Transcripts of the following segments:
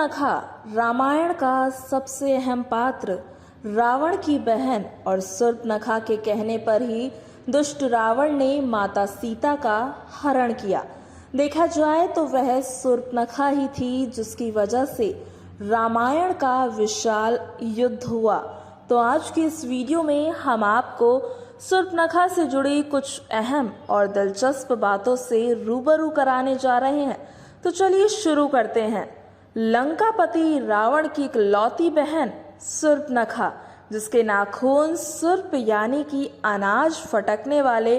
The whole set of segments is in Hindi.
शूर्पणखा रामायण का सबसे अहम पात्र, रावण की बहन, और शूर्पणखा के कहने पर ही दुष्ट रावण ने माता सीता का हरण किया। देखा जाए तो वह शूर्पणखा ही थी जिसकी वजह से रामायण का विशाल युद्ध हुआ। तो आज की इस वीडियो में हम आपको शूर्पणखा से जुड़ी कुछ अहम और दिलचस्प बातों से रूबरू कराने जा रहे हैं। तो चलिए शुरू करते हैं। लंकापति रावण की इकलौती बहन शूर्पणखा, जिसके नाखून शूर्प यानी कि अनाज फटकने वाले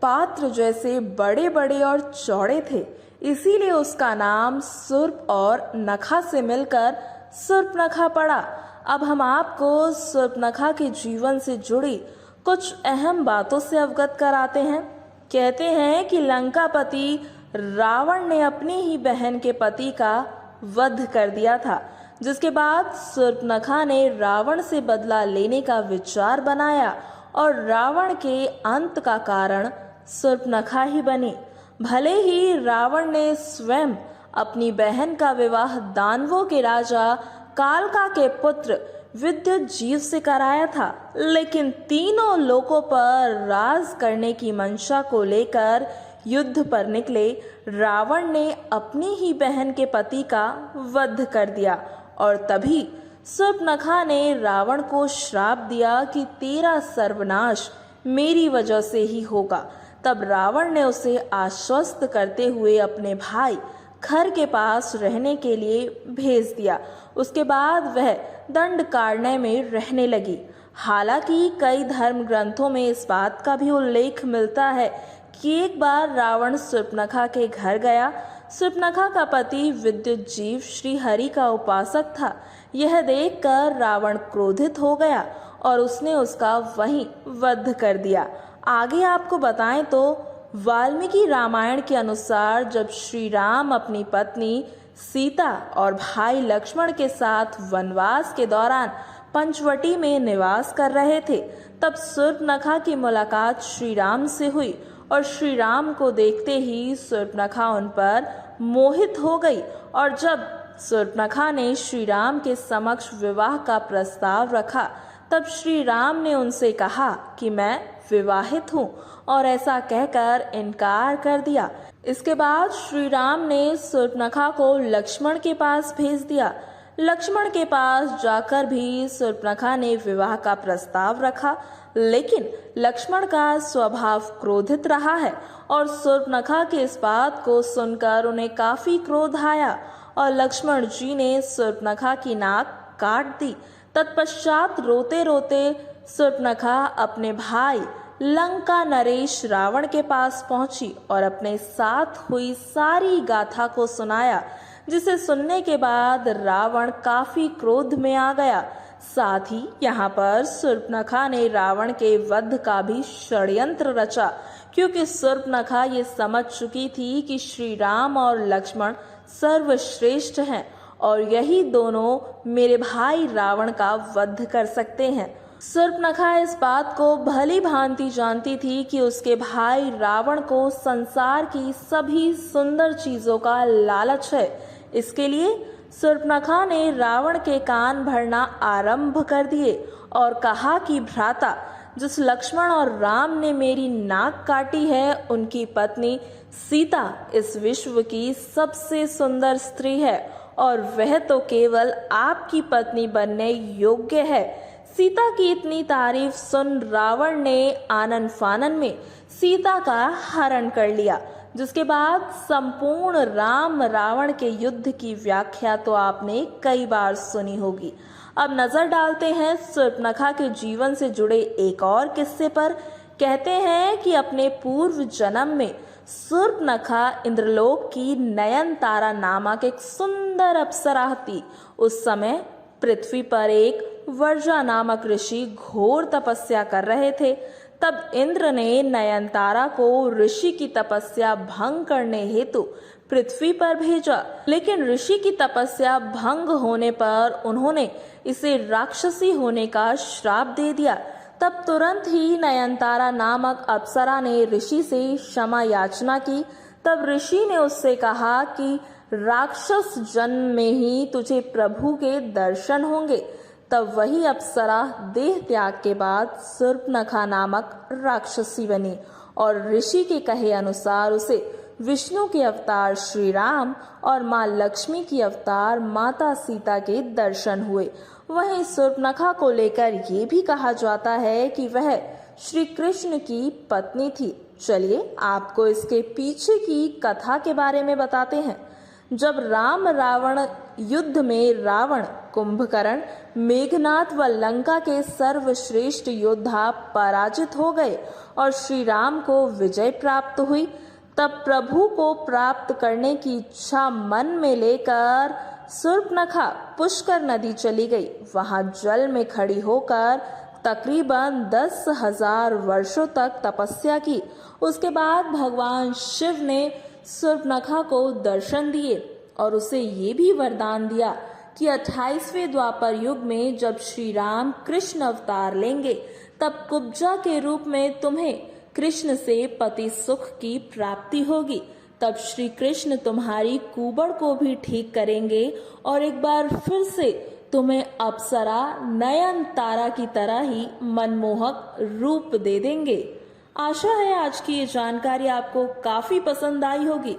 पात्र जैसे बड़े बड़े और चौड़े थे, इसीलिए उसका नाम शूर्प और नखा से मिलकर शूर्पणखा पड़ा। अब हम आपको शूर्पणखा के जीवन से जुड़ी कुछ अहम बातों से अवगत कराते हैं। कहते हैं कि लंकापति रावण ने अपनी ही बहन के पति का वध कर दिया था, जिसके बाद शूर्पणखा ने रावण से बदला लेने का विचार बनाया और रावण के अंत का कारण शूर्पणखा ही बनी। भले ही रावण ने स्वयं अपनी बहन का विवाह दानवों के राजा कालका के पुत्र विद्युजीव से कराया था, लेकिन तीनों लोकों पर राज करने की मंशा को लेकर युद्ध पर निकले रावण ने अपनी ही बहन के पति का वध कर दिया। और तभी शूर्पणखा ने रावण को श्राप दिया कि तेरा सर्वनाश मेरी वजह से ही होगा। तब रावण ने उसे आश्वस्त करते हुए अपने भाई खर के पास रहने के लिए भेज दिया। उसके बाद वह दंडकारण्य में रहने लगी। हालांकि कई धर्म ग्रंथों में इस बात का भी उल्लेख मिलता है कि एक बार रावण शूर्पणखा के घर गया। शूर्पणखा का पति विद्युजीव श्री हरि का उपासक था। यह देखकर रावण क्रोधित हो गया और उसने उसका वहीं वध कर दिया। आगे आपको बताएं तो वाल्मीकि रामायण के अनुसार जब श्री राम अपनी पत्नी सीता और भाई लक्ष्मण के साथ वनवास के दौरान पंचवटी में निवास कर रहे थे, तब शूर्पणखा की मुलाकात श्री राम से हुई और श्री राम को देखते ही शूर्पणखा उन पर मोहित हो गई। और जब शूर्पणखा ने श्री राम के समक्ष विवाह का प्रस्ताव रखा, तब श्री राम ने उनसे कहा कि मैं विवाहित हूँ, और ऐसा कहकर इनकार कर दिया। इसके बाद श्री राम ने शूर्पणखा को लक्ष्मण के पास भेज दिया। लक्ष्मण के पास जाकर भी शूर्पणखा ने विवाह का प्रस्ताव रखा, लेकिन लक्ष्मण का स्वभाव क्रोधित रहा है और शूर्पणखा के इस बात को सुनकर उन्हें काफी क्रोध आया और लक्ष्मण जी ने शूर्पणखा की नाक काट दी। तत्पश्चात रोते रोते शूर्पणखा अपने भाई लंका नरेश रावण के पास पहुंची और अपने साथ हुई सारी गाथा को सुनाया, जिसे सुनने के बाद रावण काफी क्रोध में आ गया। साथ ही यहाँ पर शूर्पणखा ने रावण के वध का भी षड्यंत्र रचा, क्योंकि शूर्पणखा ये समझ चुकी थी कि श्री राम और लक्ष्मण सर्वश्रेष्ठ हैं और यही दोनों मेरे भाई रावण का वध कर सकते हैं। शूर्पणखा इस बात को भली भांति जानती थी कि उसके भाई रावण को संसार की सभी सुंदर चीजों का लालच है। इसके लिए शूर्पणखा ने रावण के कान भरना आरंभ कर दिए और कहा कि भ्राता, जिस लक्ष्मण और राम ने मेरी नाक काटी है, उनकी पत्नी सीता इस विश्व की सबसे सुंदर स्त्री है और वह तो केवल आपकी पत्नी बनने योग्य है। सीता की इतनी तारीफ सुन रावण ने आनन फानन में सीता का हरण कर लिया, जिसके बाद संपूर्ण राम रावण के युद्ध की व्याख्या तो आपने कई बार सुनी होगी। अब नजर डालते हैं शूर्पणखा के जीवन से जुड़े एक और किस्से पर। कहते हैं कि अपने पूर्व जन्म में शूर्पणखा इंद्रलोक की नयनतारा नामक एक सुंदर अप्सरा थी। उस समय पृथ्वी पर एक वर्जा नामक ऋषि घोर तपस्या कर रहे थे। तब इंद्र ने नयनतारा को ऋषि की तपस्या भंग करने हेतु पृथ्वी पर भेजा, लेकिन ऋषि की तपस्या भंग होने पर उन्होंने इसे राक्षसी होने का श्राप दे दिया। तब तुरंत ही नयनतारा नामक अप्सरा ने ऋषि से क्षमा याचना की। तब ऋषि ने उससे कहा कि राक्षस जन्म में ही तुझे प्रभु के दर्शन होंगे। तब वही अप्सरा देह त्याग के बाद शूर्पणखा नामक राक्षसी बनी और ऋषि के कहे अनुसार उसे विष्णु के अवतार श्री राम और माँ लक्ष्मी की अवतार माता सीता के दर्शन हुए। वहीं शूर्पणखा को लेकर ये भी कहा जाता है कि वह श्री कृष्ण की पत्नी थी। चलिए आपको इसके पीछे की कथा के बारे में बताते हैं। जब राम रावण युद्ध में रावण, कुंभकर्ण, मेघनाथ व लंका के सर्वश्रेष्ठ योद्धा पराजित हो गए और श्री राम को विजय प्राप्त हुई, तब प्रभु को प्राप्त करने की इच्छा मन में लेकर शूर्पणखा पुष्कर नदी चली गई। वहां जल में खड़ी होकर तकरीबन 10,000 वर्षों तक तपस्या की। उसके बाद भगवान शिव ने शूर्पणखा को दर्शन दिए और उसे ये भी वरदान दिया कि 28वें द्वापर युग में जब श्री राम कृष्ण अवतार लेंगे, तब कुब्जा के रूप में तुम्हें कृष्ण से पति सुख की प्राप्ति होगी। तब श्री कृष्ण तुम्हारी कुबड़ को भी ठीक करेंगे और एक बार फिर से तुम्हें अप्सरा नयन तारा की तरह ही मनमोहक रूप दे देंगे। आशा है आज की ये जानकारी आपको काफी पसंद आई होगी।